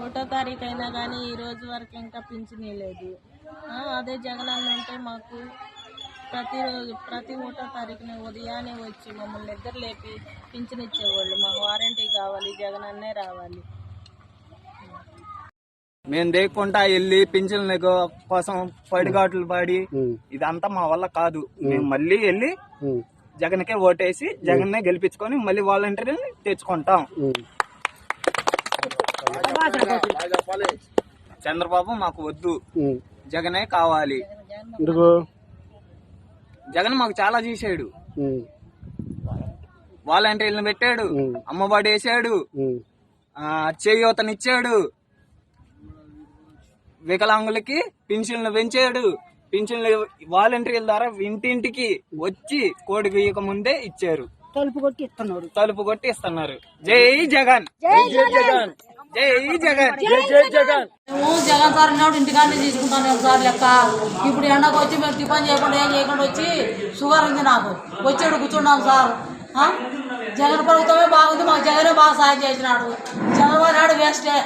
ఒకటో తారీఖు అయినా కానీ ఈ రోజు వరకు ఇంకా పింఛన్ లేదు. అదే జగనన్న ఉంటే మాకు ప్రతిరోజు ప్రతి ఒకటో తారీఖున ఉదయాన్నే వచ్చి మమ్మల్ని నిద్ర లేపి పింఛన్ ఇచ్చేవాళ్ళు. మాకు వారంటీ కావాలి, జగనన్నే రావాలి. మేము దేక్కుంటా వెళ్ళి పింఛన్ కోసం పడిగాట్లు పడి ఇదంతా మా వల్ల కాదు. మేము మళ్ళీ వెళ్ళి జగన్కే ఓటేసి జగన్నే గెలిపించుకొని మళ్ళీ వాలంటీర్ని తెచ్చుకుంటాం. చంద్రబాబు మాకు వద్దు, జగనే కావాలి. జగన్ మాకు చాలా చేశాడు. వాలంటీర్లను పెట్టాడు, అమ్మఒడి వేసాడు, చేయూతనిచ్చాడు, వికలాంగులకి పింఛన్లు పెంచాడు. పింఛన్లు వాలంటీర్ల ద్వారా ఇంటింటికి వచ్చి కోడి గీయక ముందే ఇచ్చారు. తలుపు కొట్టి ఇస్తున్నారు. జై జగన్, జై జగన్, జై జగన్, జై జగన్. మేము జగన్ సార్ ఉన్నప్పుడు ఇంటికాడే తీసుకుంటాను సార్ లెక్క. ఇప్పుడు ఎండకు వచ్చి మేము టిఫిన్ చేయకుండా ఏం చేయకుండా వచ్చి షుగర్ ఉంది నాకు, వచ్చాడు కూర్చున్నాం సార్. జగన్ ప్రభుత్వమే బాగుంది, మాకు జగనే బాగా సాయం చేసినాడు. చంద్రబాబు నాయుడు వేస్టే.